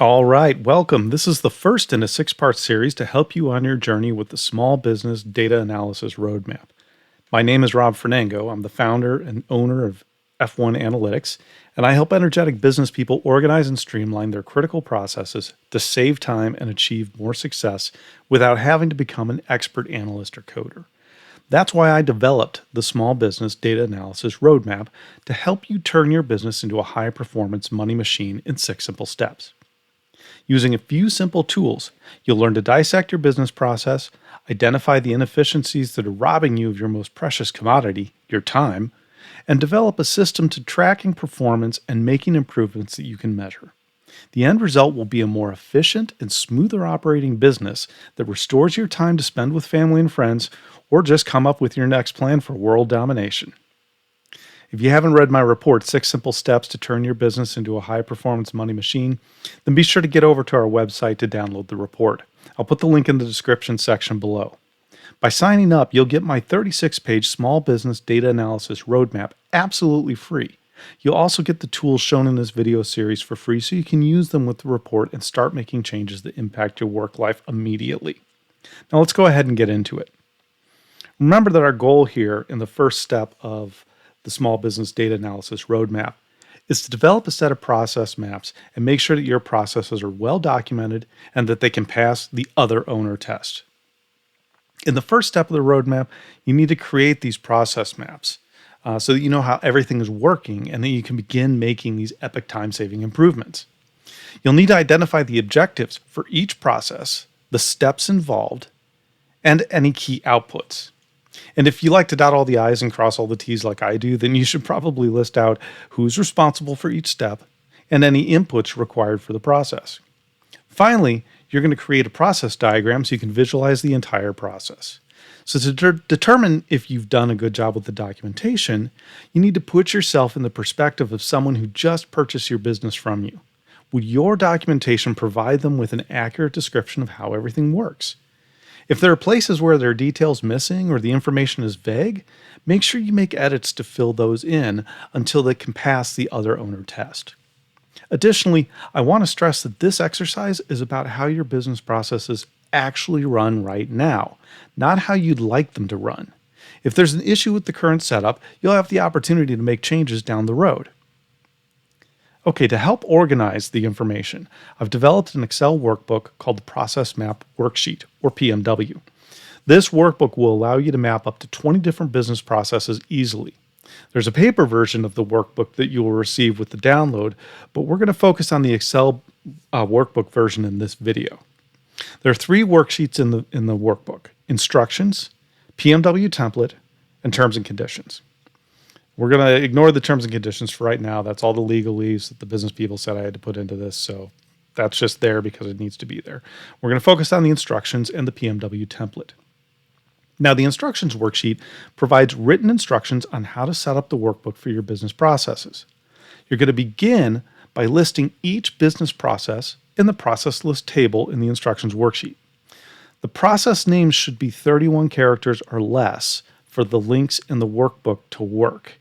All right, welcome. This is the first in a six-part series to help you on your journey with the Small Business Data Analysis Roadmap. My name is Rob Fernango. I'm the founder and owner of F1 Analytics, and I help energetic business people organize and streamline their critical processes to save time and achieve more success without having to become an expert analyst or coder. That's why I developed the Small Business Data Analysis Roadmap to help you turn your business into a high-performance money machine in 6 simple steps. Using a few simple tools, you'll learn to dissect your business process, identify the inefficiencies that are robbing you of your most precious commodity, your time, and develop a system to tracking performance and making improvements that you can measure. The end result will be a more efficient and smoother operating business that restores your time to spend with family and friends, or just come up with your next plan for world domination. If you haven't read my report, 6 Simple Steps to Turn Your Business into a High-Performance Money Machine, then be sure to get over to our website to download the report. I'll put the link in the description section below. By signing up, you'll get my 36-page Small Business Data Analysis Roadmap absolutely free. You'll also get the tools shown in this video series for free so you can use them with the report and start making changes that impact your work life immediately. Now let's go ahead and get into it. Remember that our goal here in the first step of the Small Business Data Analysis Roadmap is to develop a set of process maps and make sure that your processes are well documented and that they can pass the other owner test. In the first step of the roadmap, you need to create these process maps so that you know how everything is working and that you can begin making these epic time-saving improvements. You'll need to identify the objectives for each process, the steps involved, and any key outputs. And if you like to dot all the I's and cross all the T's like I do, then you should probably list out who's responsible for each step and any inputs required for the process. Finally, you're going to create a process diagram so you can visualize the entire process. So to determine if you've done a good job with the documentation, you need to put yourself in the perspective of someone who just purchased your business from you. Would your documentation provide them with an accurate description of how everything works? If there are places where there are details missing or the information is vague, make sure you make edits to fill those in until they can pass the other owner test. Additionally, I want to stress that this exercise is about how your business processes actually run right now, not how you'd like them to run. If there's an issue with the current setup, you'll have the opportunity to make changes down the road. Okay, to help organize the information, I've developed an Excel workbook called the Process Map Worksheet, or PMW. This workbook will allow you to map up to 20 different business processes easily. There's a paper version of the workbook that you will receive with the download, but we're going to focus on the Excel workbook version in this video. There are 3 worksheets in the workbook: instructions, PMW template, and terms and conditions. We're going to ignore the terms and conditions for right now. That's all the legalese that the business people said I had to put into this, so that's just there because it needs to be there. We're going to focus on the instructions and the PMW template. Now, the instructions worksheet provides written instructions on how to set up the workbook for your business processes. You're going to begin by listing each business process in the process list table in the instructions worksheet. The process names should be 31 characters or less for the links in the workbook to work.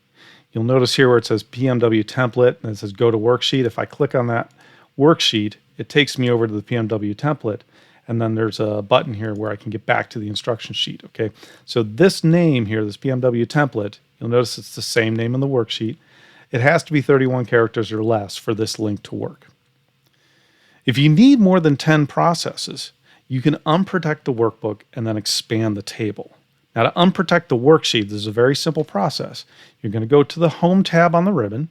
You'll notice here where it says PMW template and it says go to worksheet. If I click on that worksheet, it takes me over to the PMW template. And then there's a button here where I can get back to the instruction sheet. Okay, so this name here, this PMW template, you'll notice it's the same name in the worksheet. It has to be 31 characters or less for this link to work. If you need more than 10 processes, you can unprotect the workbook and then expand the table. Now, to unprotect the worksheet, this is a very simple process. You're going to go to the Home tab on the ribbon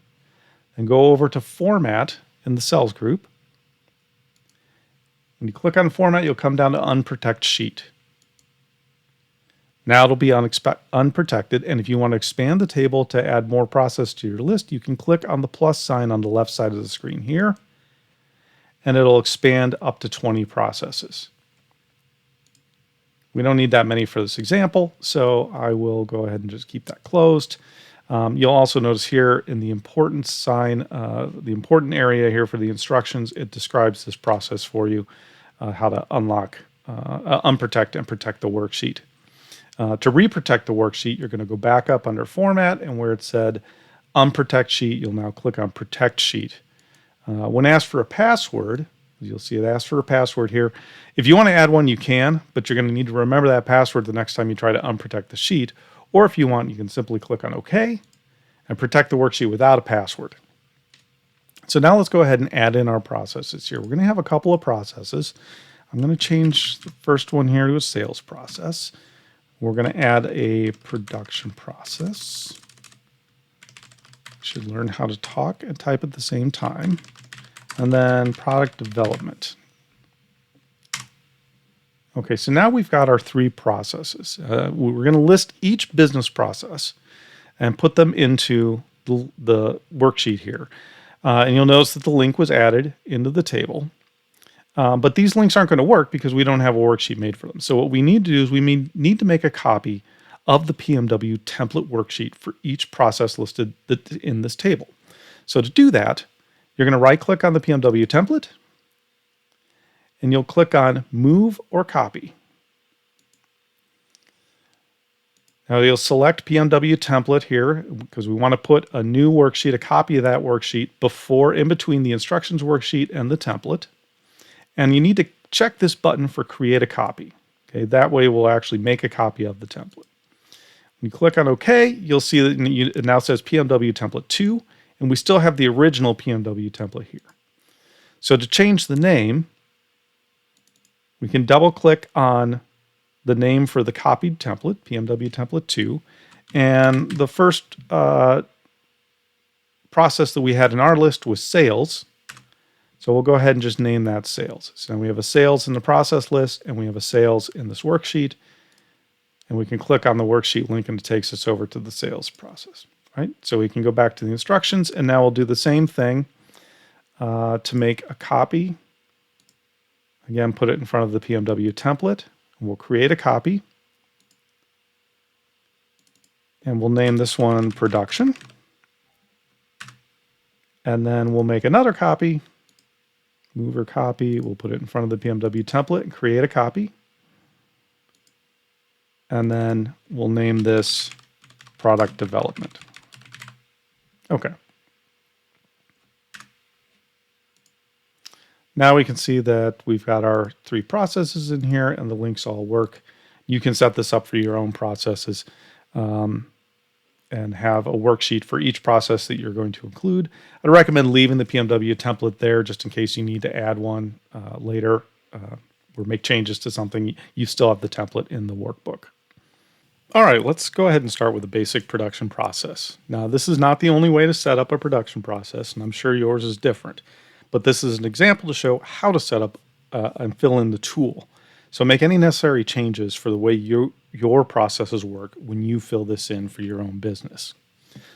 and go over to Format in the Cells group. When you click on Format, you'll come down to Unprotect Sheet. Now it'll be unprotected, and if you want to expand the table to add more process to your list, you can click on the plus sign on the left side of the screen here, and it'll expand up to 20 processes. We don't need that many for this example, so I will go ahead and just keep that closed. You'll also notice here in the important sign, the important area here for the instructions, it describes this process for you, how to unprotect and protect the worksheet. To reprotect the worksheet, you're going to go back up under Format, and where it said Unprotect Sheet, you'll now click on Protect Sheet. When asked for a password, You'll see it asks for a password here. If you want to add one, you can, but you're going to need to remember that password the next time you try to unprotect the sheet. Or if you want, you can simply click on OK and protect the worksheet without a password. So now let's go ahead and add in our processes here. We're going to have a couple of processes. I'm going to change the first one here to a sales process. We're going to add a production process. Should learn how to talk and type at the same time. And then product development. Okay, so now we've got our three processes. We're going to list each business process and put them into the worksheet here. And you'll notice that the link was added into the table. But these links aren't going to work because we don't have a worksheet made for them. So what we need to do is we need to make a copy of the PMW template worksheet for each process listed in this table. So to do that, you're going to right-click on the PMW template, and you'll click on Move or Copy. Now you'll select PMW template here because we want to put a new worksheet, a copy of that worksheet, in between the instructions worksheet and the template. And you need to check this button for Create a Copy. Okay, that way we'll actually make a copy of the template. When you click on OK, you'll see that it now says PMW template 2, and we still have the original PMW template here. So to change the name, we can double click on the name for the copied template, PMW template 2, and the first process that we had in our list was sales. So we'll go ahead and just name that sales. So we have a sales in the process list, and we have a sales in this worksheet. And we can click on the worksheet link, and it takes us over to the sales process. Right? So we can go back to the instructions, and now we'll do the same thing to make a copy. Again, put it in front of the PMW template. And we'll create a copy. And we'll name this one Production. And then we'll make another copy. Move or copy. We'll put it in front of the PMW template and create a copy. And then we'll name this Product Development. Okay. Now we can see that we've got our three processes in here and the links all work. You can set this up for your own processes and have a worksheet for each process that you're going to include. I'd recommend leaving the PMW template there just in case you need to add one later or make changes to something. You still have the template in the workbook. All right, let's go ahead and start with a basic production process. Now, this is not the only way to set up a production process, and I'm sure yours is different, but this is an example to show how to set up and fill in the tool. So make any necessary changes for the way your processes work when you fill this in for your own business.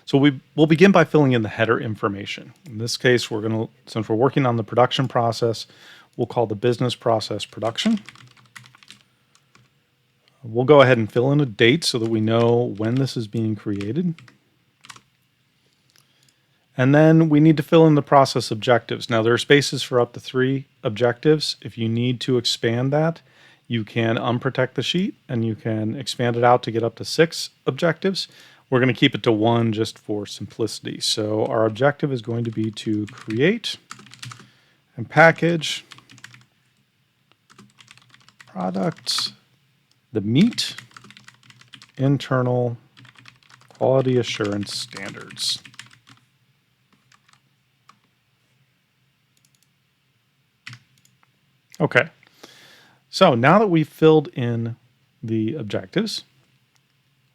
So we'll begin by filling in the header information. In this case, since we're working on the production process, we'll call the business process production. We'll go ahead and fill in a date so that we know when this is being created. And then we need to fill in the process objectives. Now, there are spaces for up to 3 objectives. If you need to expand that, you can unprotect the sheet and you can expand it out to get up to 6 objectives. We're going to keep it to 1 just for simplicity. So our objective is going to be to create and package products that meet internal quality assurance standards. Okay, so now that we've filled in the objectives,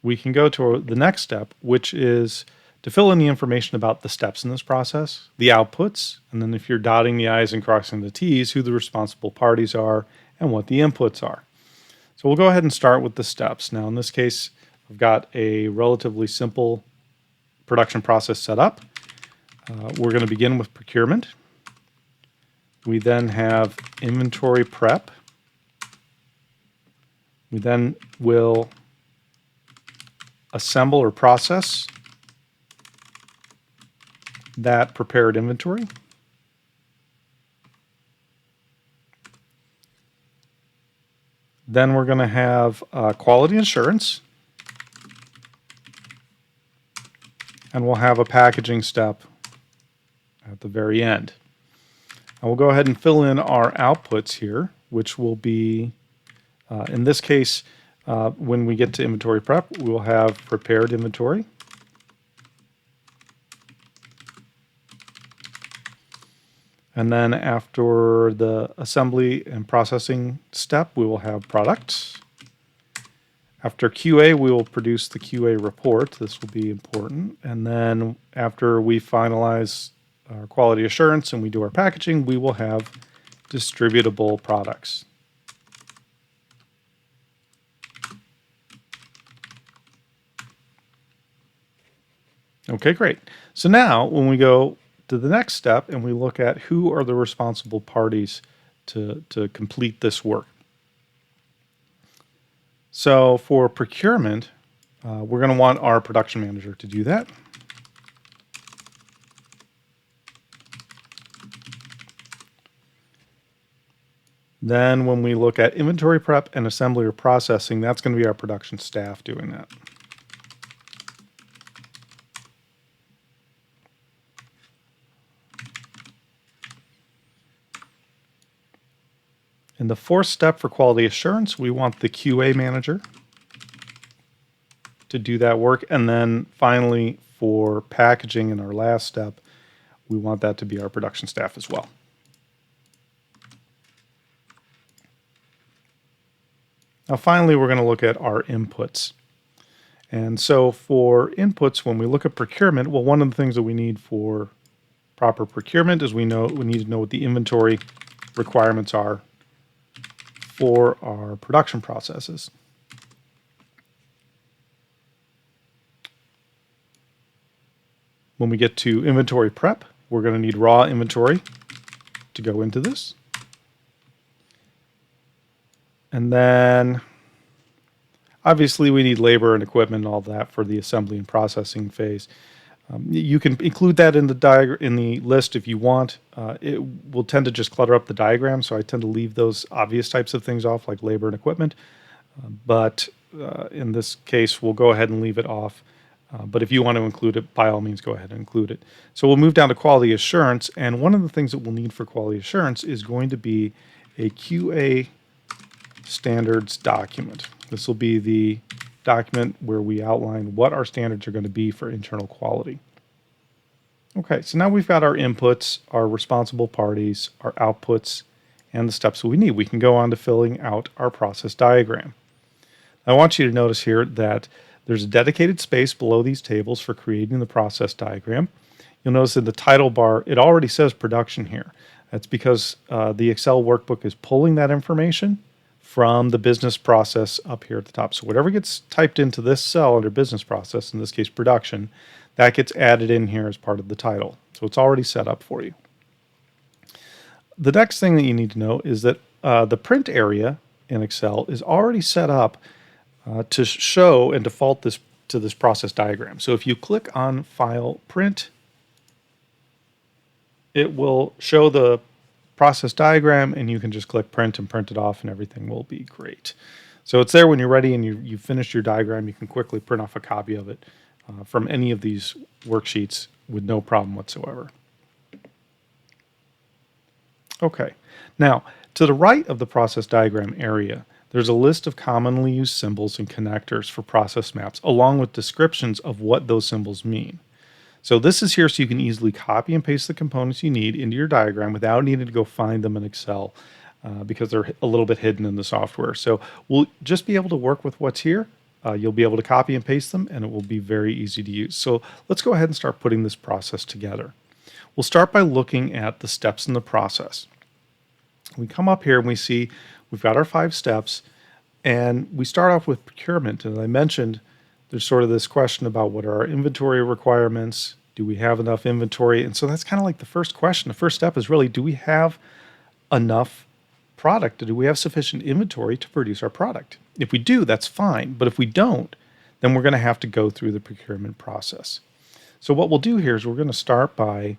we can go to the next step, which is to fill in the information about the steps in this process, the outputs, and then if you're dotting the I's and crossing the T's, who the responsible parties are and what the inputs are. So we'll go ahead and start with the steps. Now, in this case, I've got a relatively simple production process set up. We're going to begin with procurement. We then have inventory prep. We then will assemble or process that prepared inventory. Then we're going to have quality assurance. And we'll have a packaging step at the very end. I will go ahead and fill in our outputs here, which will be, in this case, when we get to inventory prep, we will have prepared inventory. And then after the assembly and processing step, we will have products. After QA, we will produce the QA report. This will be important. And then after we finalize our quality assurance and we do our packaging, we will have distributable products. Okay, great. So now when we go to the next step and we look at who are the responsible parties to complete this work. So for procurement, we're going to want our production manager to do that. Then when we look at inventory prep and assembly or processing, that's going to be our production staff doing that. In the fourth step for quality assurance, we want the QA manager to do that work. And then finally, for packaging in our last step, we want that to be our production staff as well. Now, finally, we're going to look at our inputs. And so for inputs, when we look at procurement, well, one of the things that we need for proper procurement is we need to know what the inventory requirements are for our production processes. When we get to inventory prep, we're going to need raw inventory to go into this. And then obviously we need labor and equipment and all that for the assembly and processing phase. You can include that in the list if you want. It will tend to just clutter up the diagram, so I tend to leave those obvious types of things off, like labor and equipment. But in this case, we'll go ahead and leave it off. But if you want to include it, by all means, go ahead and include it. So we'll move down to quality assurance, and one of the things that we'll need for quality assurance is going to be a QA standards document. This will be the document where we outline what our standards are going to be for internal quality. Okay, so now we've got our inputs, our responsible parties, our outputs, and the steps that we need. We can go on to filling out our process diagram. I want you to notice here that there's a dedicated space below these tables for creating the process diagram. You'll notice in the title bar, it already says production here. That's because the Excel workbook is pulling that information from the business process up here at the top. So whatever gets typed into this cell under business process, in this case production, that gets added in here as part of the title. So it's already set up for you. The next thing that you need to know is that the print area in Excel is already set up to show and default to this process diagram. So if you click on File, Print, it will show the process diagram, and you can just click print and print it off, and everything will be great. So it's there when you're ready and you've finished your diagram. You can quickly print off a copy of it from any of these worksheets with no problem whatsoever. Okay, now to the right of the process diagram area, there's a list of commonly used symbols and connectors for process maps, along with descriptions of what those symbols mean. So this is here so you can easily copy and paste the components you need into your diagram without needing to go find them in Excel because they're a little bit hidden in the software. So we'll just be able to work with what's here. You'll be able to copy and paste them, and it will be very easy to use. So let's go ahead and start putting this process together. We'll start by looking at the steps in the process. We come up here and we see we've got our 5 steps, and we start off with procurement. And as I mentioned, there's sort of this question about what are our inventory requirements? Do we have enough inventory? And so that's kind of like the first question. The first step is really, do we have enough product? Do we have sufficient inventory to produce our product? If we do, that's fine. But if we don't, then we're going to have to go through the procurement process. So what we'll do here is we're going to start by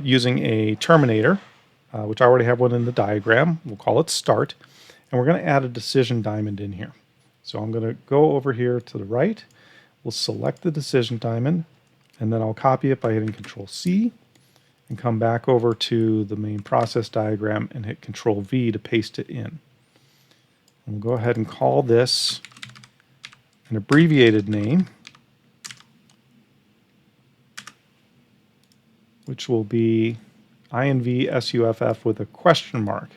using a terminator, which I already have one in the diagram. We'll call it start. And we're going to add a decision diamond in here. So I'm going to go over here to the right. We'll select the decision diamond, and then I'll copy it by hitting Control C. and come back over to the main process diagram and hit Control V to paste it in. We'll go ahead and call this an abbreviated name, which will be INVSUFF with a question mark.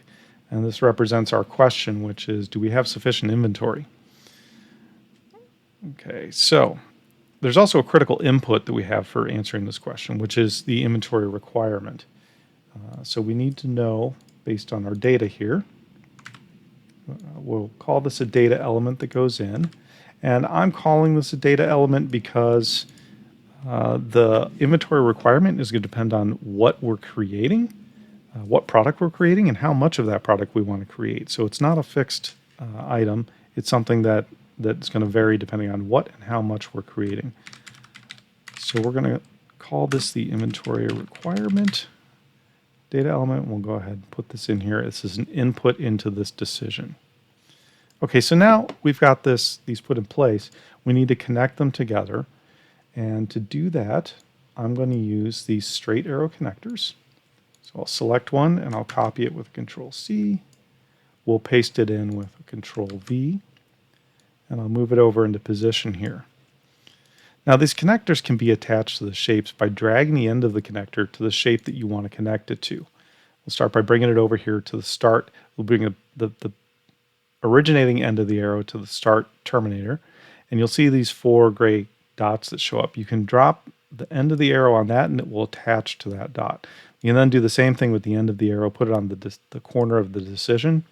And this represents our question, which is, do we have sufficient inventory? Okay, so there's also a critical input that we have for answering this question, which is the inventory requirement. So we need to know, based on our data here, we'll call this a data element that goes in. And I'm calling this a data element because the inventory requirement is going to depend on what we're creating, what product we're creating, and how much of that product we want to create. So it's not a fixed item. It's something that's going to vary depending on what and how much we're creating. So we're going to call this the inventory requirement data element. We'll go ahead and put this in here. This is an input into this decision. Okay, so now we've got these put in place. We need to connect them together. And to do that, I'm going to use these straight arrow connectors. So I'll select one and I'll copy it with Control C. We'll paste it in with Control V. And I'll move it over into position here. Now these connectors can be attached to the shapes by dragging the end of the connector to the shape that you want to connect it to. We'll start by bringing it over here to the start. We'll bring the originating end of the arrow to the start terminator. And you'll see these 4 gray dots that show up. You can drop the end of the arrow on that and it will attach to that dot. You can then do the same thing with the end of the arrow, put it on the corner of the decision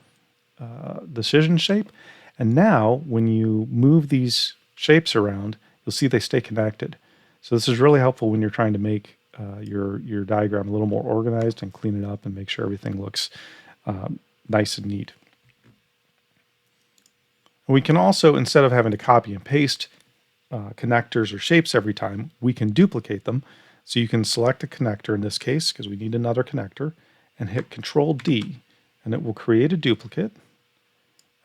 shape. And now when you move these shapes around, you'll see they stay connected. So this is really helpful when you're trying to make your diagram a little more organized and clean it up and make sure everything looks nice and neat. We can also, instead of having to copy and paste connectors or shapes every time, we can duplicate them. So you can select a connector in this case, because we need another connector, and hit Control D, and it will create a duplicate.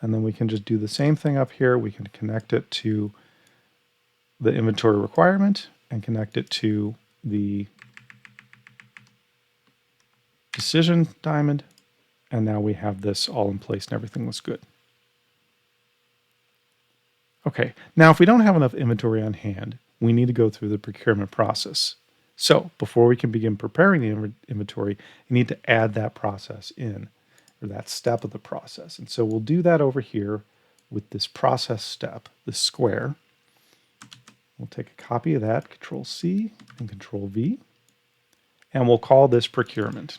And then we can just do the same thing up here. We can connect it to the inventory requirement and connect it to the decision diamond. And now we have this all in place and everything looks good. Okay, now if we don't have enough inventory on hand, we need to go through the procurement process. So before we can begin preparing the inventory, you need to add that process in, or that step of the process. And so we'll do that over here with this process step, this square. We'll take a copy of that, Control C and Control V, and we'll call this procurement.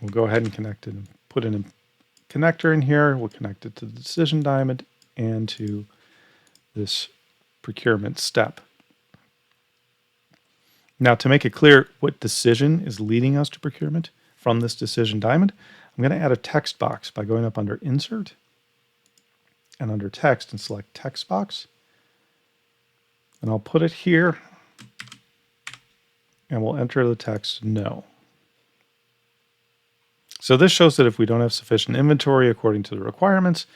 We'll go ahead and connect it and put in a connector in here. We'll connect it to the decision diamond and to this procurement step. Now, to make it clear what decision is leading us to procurement from this decision diamond, I'm going to add a text box by going up under Insert and under Text and select Text Box. And I'll put it here and we'll enter the text No. So this shows that if we don't have sufficient inventory according to the requirements,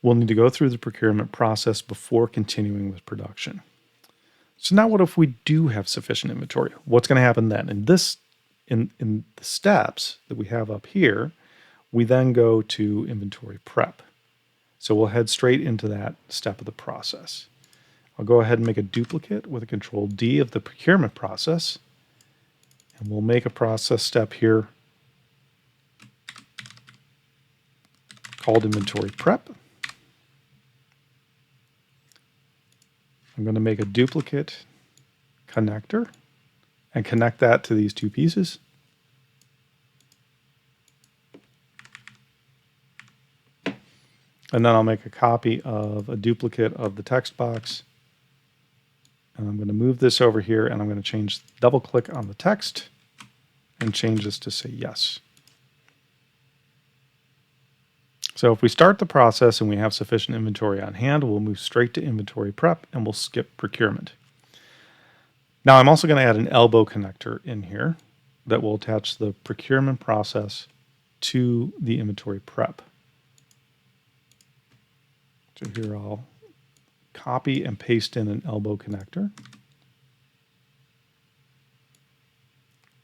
we'll need to go through the procurement process before continuing with production. So now what if we do have sufficient inventory? What's going to happen then? In the steps that we have up here, we then go to inventory prep. So we'll head straight into that step of the process. I'll go ahead and make a duplicate with a Control D of the procurement process. And we'll make a process step here called inventory prep. I'm going to make a duplicate connector and connect that to these two pieces. And then I'll make a copy of a duplicate of the text box. And I'm going to move this over here and I'm going to double click on the text and change this to say yes. So if we start the process and we have sufficient inventory on hand, we'll move straight to inventory prep and we'll skip procurement. Now I'm also going to add an elbow connector in here that will attach the procurement process to the inventory prep. So here I'll copy and paste in an elbow connector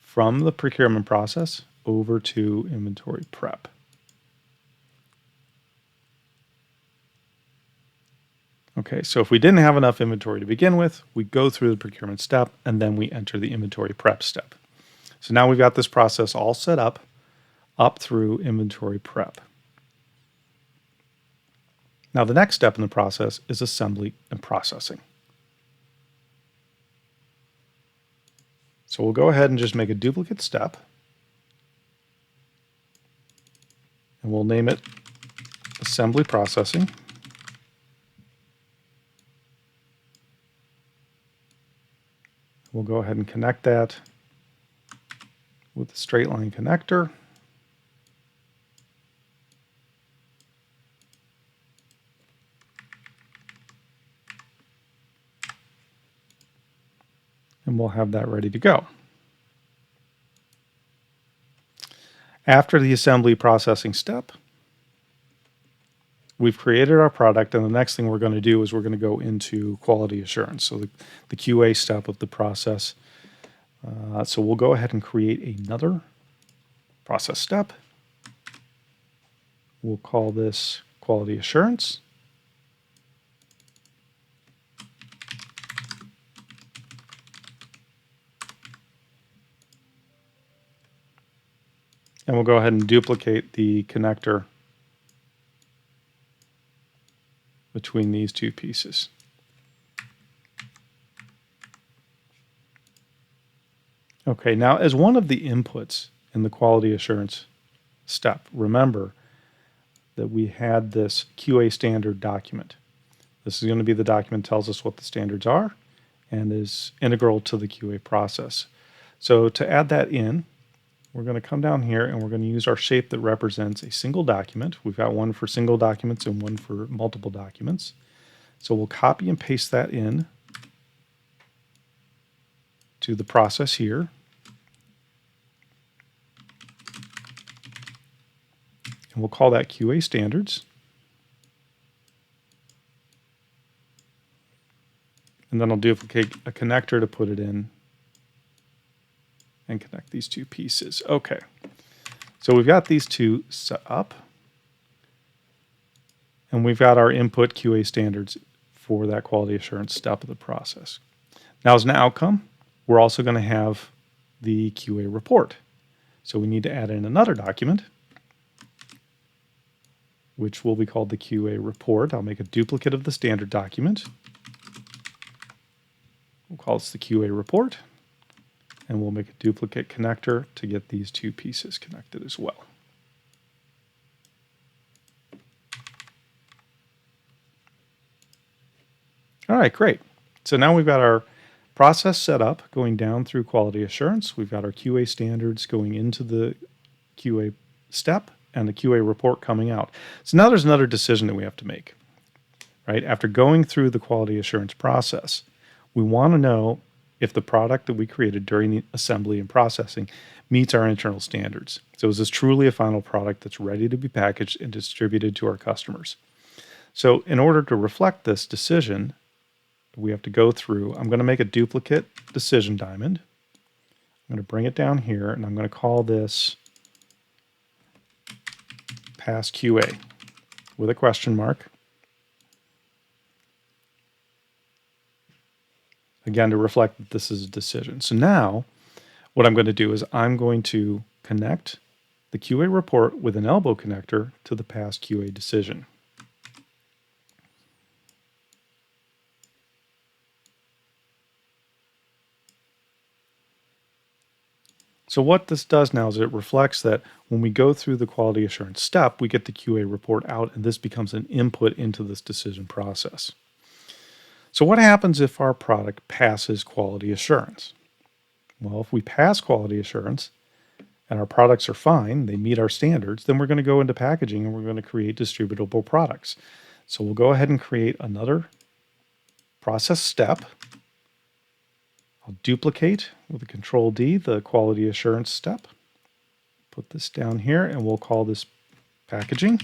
from the procurement process over to inventory prep. Okay, so if we didn't have enough inventory to begin with, we go through the procurement step and then we enter the inventory prep step. So now we've got this process all set up through inventory prep. Now the next step in the process is assembly and processing. So we'll go ahead and just make a duplicate step and we'll name it assembly processing. We'll go ahead and connect that with the straight line connector. And we'll have that ready to go. After the assembly processing step, we've created our product, and the next thing we're going to do is we're going to go into quality assurance, so the QA step of the process. So we'll go ahead and create another process step. We'll call this quality assurance. And we'll go ahead and duplicate the connector between these two pieces. Okay, now as one of the inputs in the quality assurance step, remember that we had this QA standard document. This is going to be the document that tells us what the standards are and is integral to the QA process. So to add that in, we're going to come down here and we're going to use our shape that represents a single document. We've got one for single documents and one for multiple documents. So we'll copy and paste that in to the process here. And we'll call that QA standards. And then I'll duplicate a connector to put it in and connect these two pieces. Okay, so we've got these two set up. And we've got our input QA standards for that quality assurance step of the process. Now as an outcome, we're also going to have the QA report. So we need to add in another document, which will be called the QA report. I'll make a duplicate of the standard document. We'll call this the QA report. And we'll make a duplicate connector to get these two pieces connected as well. All right, great. So now we've got our process set up going down through quality assurance. We've got our QA standards going into the QA step and the QA report coming out. So now there's another decision that we have to make, right? After going through the quality assurance process, we want to know if the product that we created during the assembly and processing meets our internal standards. So is this truly a final product that's ready to be packaged and distributed to our customers? So in order to reflect this decision, we have to go through, I'm going to make a duplicate decision diamond. I'm going to bring it down here and I'm going to call this pass QA with a question mark. Again, to reflect that this is a decision. So now what I'm going to do is I'm going to connect the QA report with an elbow connector to the pass QA decision. So what this does now is it reflects that when we go through the quality assurance step, we get the QA report out and this becomes an input into this decision process. So what happens if our product passes quality assurance? Well, if we pass quality assurance and our products are fine, they meet our standards, then we're going to go into packaging and we're going to create distributable products. So we'll go ahead and create another process step. I'll duplicate with a Control D the quality assurance step. Put this down here and we'll call this packaging.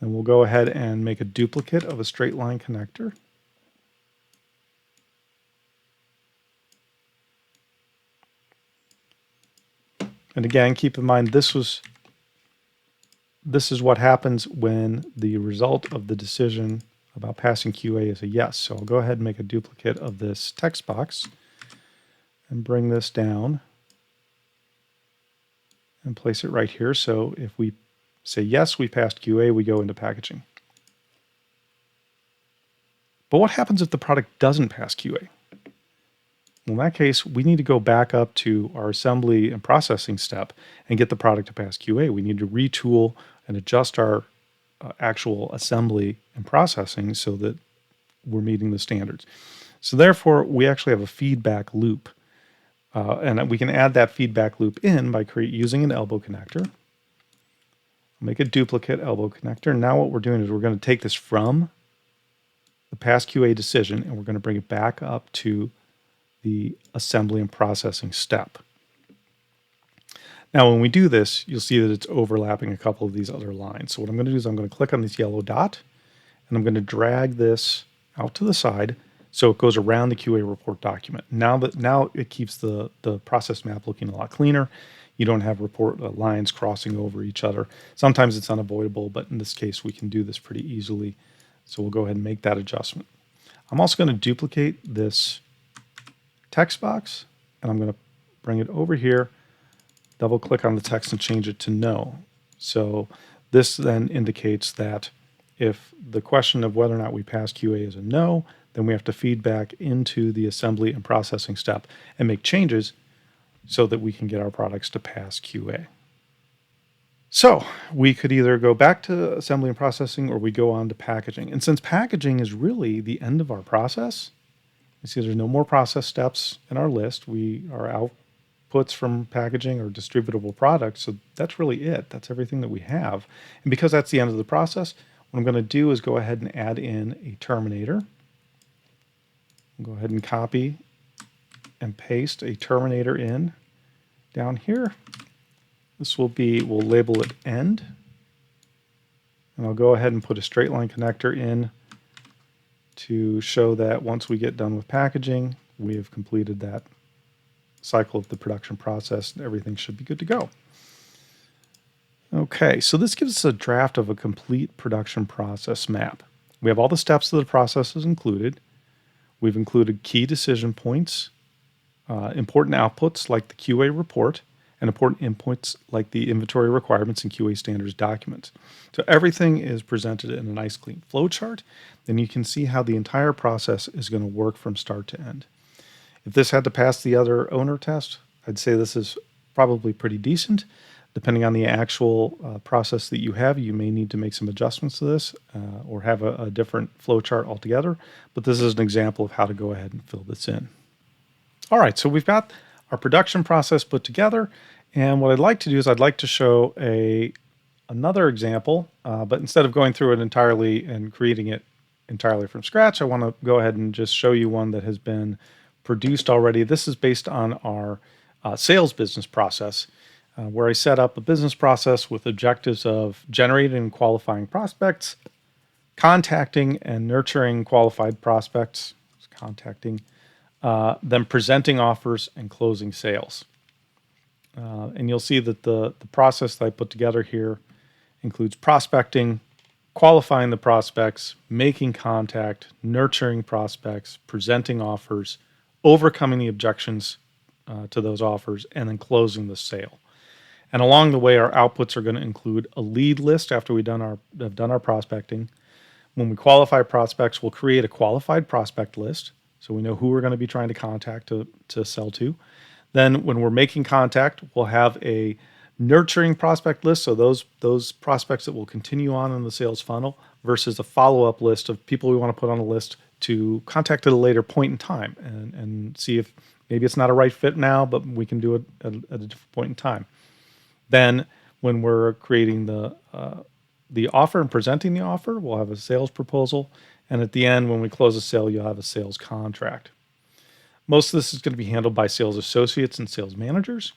And we'll go ahead and make a duplicate of a straight line connector. And again, keep in mind this is what happens when the result of the decision about passing QA is a yes. So I'll go ahead and make a duplicate of this text box and bring this down and place it right here. So if we say yes, we passed QA, we go into packaging. But what happens if the product doesn't pass QA? Well, in that case, we need to go back up to our assembly and processing step and get the product to pass QA. We need to retool and adjust our actual assembly and processing so that we're meeting the standards. So therefore, we actually have a feedback loop. And we can add that feedback loop in by using an elbow connector. Make a duplicate elbow connector. Now what we're doing is we're going to take this from the pass QA decision and we're going to bring it back up to the assembly and processing step. Now when we do this, you'll see that it's overlapping a couple of these other lines. So what I'm going to do is I'm going to click on this yellow dot and I'm going to drag this out to the side so it goes around the QA report document. Now it keeps the process map looking a lot cleaner. You don't have report lines crossing over each other. Sometimes it's unavoidable, but in this case, we can do this pretty easily. So we'll go ahead and make that adjustment. I'm also going to duplicate this text box, and I'm going to bring it over here, double click on the text and change it to no. So this then indicates that if the question of whether or not we pass QA is a no, then we have to feed back into the assembly and processing step and make changes so that we can get our products to pass QA. So we could either go back to assembly and processing or we go on to packaging. And since packaging is really the end of our process, you see there's no more process steps in our list. Our outputs from packaging are distributable products. So that's really it. That's everything that we have. And because that's the end of the process, what I'm going to do is go ahead and add in a terminator. Go ahead and copy and paste a terminator in down here. This we'll label it end. And I'll go ahead and put a straight line connector in to show that once we get done with packaging, we have completed that cycle of the production process and everything should be good to go. Okay, so this gives us a draft of a complete production process map. We have all the steps of the process is included. We've included key decision points, important outputs like the QA report, and important inputs like the inventory requirements and QA standards documents. So everything is presented in a nice clean flowchart. Then you can see how the entire process is going to work from start to end. If this had to pass the other owner test, I'd say this is probably pretty decent. Depending on the actual process that you have, you may need to make some adjustments to this or have a different flowchart altogether. But this is an example of how to go ahead and fill this in. All right, so we've got our production process put together. And what I'd like to do is I'd like to show another example, but instead of going through it entirely and creating it entirely from scratch, I want to go ahead and just show you one that has been produced already. This is based on our sales business process, where I set up a business process with objectives of generating and qualifying prospects, contacting and nurturing qualified prospects, then presenting offers and closing sales. And you'll see that the process that I put together here includes prospecting, qualifying the prospects, making contact, nurturing prospects, presenting offers, overcoming the objections to those offers, and then closing the sale. And along the way, our outputs are going to include a lead list after have done our prospecting. When we qualify prospects, we'll create a qualified prospect list, so we know who we're going to be trying to contact to sell to. Then when we're making contact, we'll have a nurturing prospect list, so those prospects that will continue on in the sales funnel versus a follow-up list of people we want to put on a list to contact at a later point in time and see if maybe it's not a right fit now, but we can do it at a different point in time. Then when we're creating the offer and presenting the offer, we'll have a sales proposal. And at the end, when we close a sale, you'll have a sales contract. Most of this is going to be handled by sales associates and sales managers.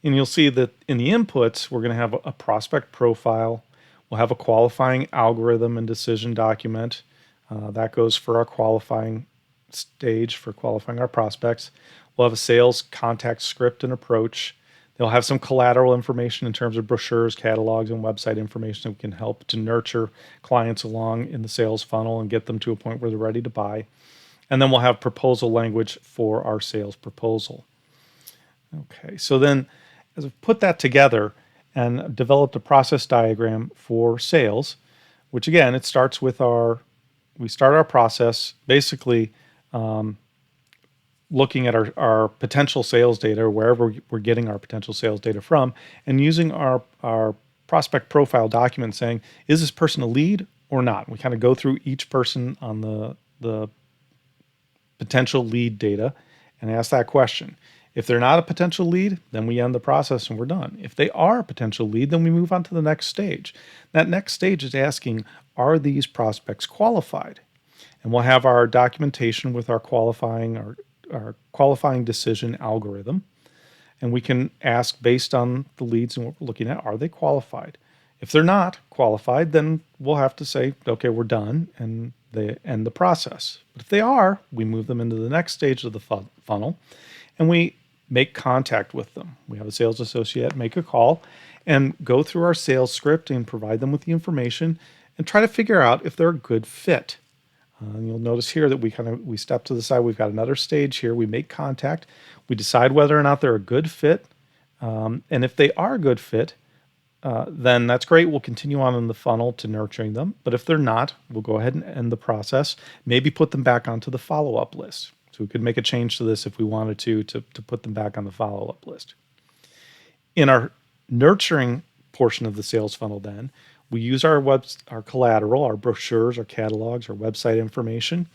And you'll see that in the inputs, we're going to have a prospect profile. We'll have a qualifying algorithm and decision document. That goes for our qualifying stage for qualifying our prospects. We'll have a sales contact script and approach. They'll have some collateral information in terms of brochures, catalogs, and website information that can help to nurture clients along in the sales funnel and get them to a point where they're ready to buy. And then we'll have proposal language for our sales proposal. Okay, so then as I've put that together and developed a process diagram for sales, which again, it starts with we start our process basically looking at our potential sales data, or wherever we're getting our potential sales data from, and using our prospect profile document saying, is this person a lead or not? We kind of go through each person on the potential lead data and ask that question. If they're not a potential lead, then we end the process and we're done. If they are a potential lead, then we move on to the next stage. That next stage is asking, are these prospects qualified? And we'll have our documentation with our qualifying decision algorithm. And we can ask based on the leads and what we're looking at, are they qualified? If they're not qualified, then we'll have to say, okay, we're done, and they end the process. But if they are, we move them into the next stage of the funnel, and we make contact with them. We have a sales associate make a call and go through our sales script and provide them with the information and try to figure out if they're a good fit. And you'll notice here that we step to the side. We've got another stage here. We make contact. We decide whether or not they're a good fit. And if they are a good fit, then that's great. We'll continue on in the funnel to nurturing them. But if they're not, we'll go ahead and end the process. Maybe put them back onto the follow-up list. So we could make a change to this if we wanted to put them back on the follow-up list. In our nurturing portion of the sales funnel, then, we use our collateral, our brochures, our catalogs, our website information,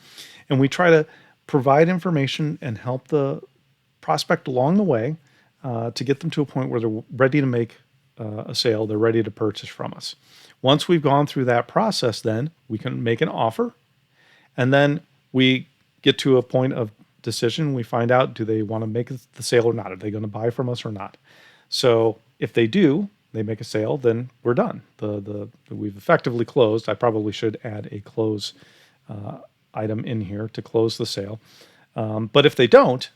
and we try to provide information and help the prospect along the way to get them to a point where they're ready to make a sale, they're ready to purchase from us. Once we've gone through that process, then we can make an offer, and then we get to a point of decision. We find out, do they want to make the sale or not? Are they going to buy from us or not? So if they do, they make a sale, then we're done. We've effectively closed. I probably should add a close item in here to close the sale. But if they don't,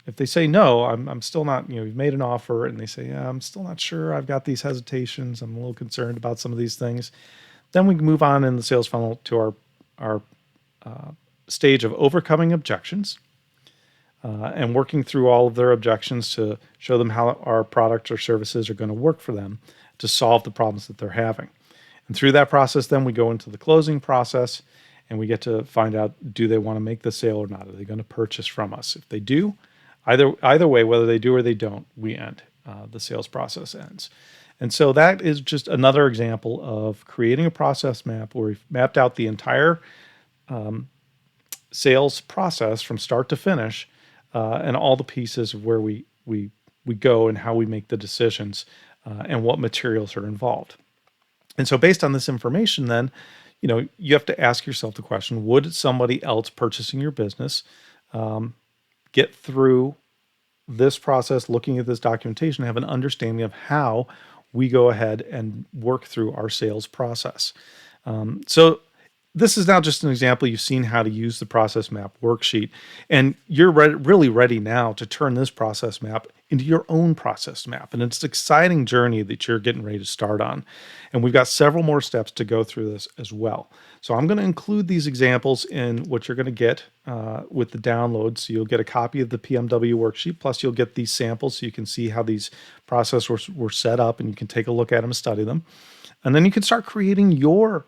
if they say no, I'm still not, you've made an offer and they say, yeah, I'm still not sure. I've got these hesitations. I'm a little concerned about some of these things. Then we can move on in the sales funnel to our stage of overcoming objections. And working through all of their objections to show them how our products or services are going to work for them to solve the problems that they're having. And through that process, then we go into the closing process and we get to find out, do they want to make the sale or not? Are they going to purchase from us? If they do, either way, whether they do or they don't, we end. The sales process ends. And so that is just another example of creating a process map where we've mapped out the entire sales process from start to finish, and all the pieces of where we go and how we make the decisions, and what materials are involved. And so based on this information, then, you have to ask yourself the question, would somebody else purchasing your business get through this process, looking at this documentation, have an understanding of how we go ahead and work through our sales process? So this is now just an example. You've seen how to use the Process Map Worksheet, and you're really ready now to turn this process map into your own process map. And it's an exciting journey that you're getting ready to start on. And we've got several more steps to go through this as well. So I'm going to include these examples in what you're going to get with the download. So you'll get a copy of the PMW worksheet, plus you'll get these samples so you can see how these processes were set up, and you can take a look at them and study them. And then you can start creating your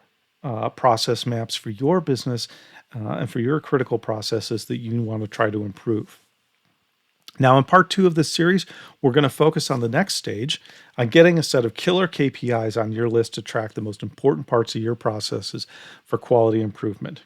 process maps for your business and for your critical processes that you want to try to improve. Now, in part 2 of this series, we're going to focus on the next stage, on getting a set of killer KPIs on your list to track the most important parts of your processes for quality improvement.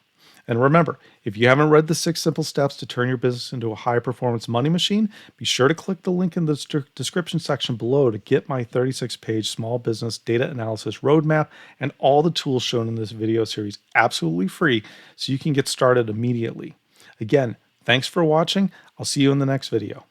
And remember, if you haven't read the 6 simple steps to turn your business into a high-performance money machine, be sure to click the link in the description section below to get my 36-page small business data analysis roadmap and all the tools shown in this video series absolutely free so you can get started immediately. Again, thanks for watching. I'll see you in the next video.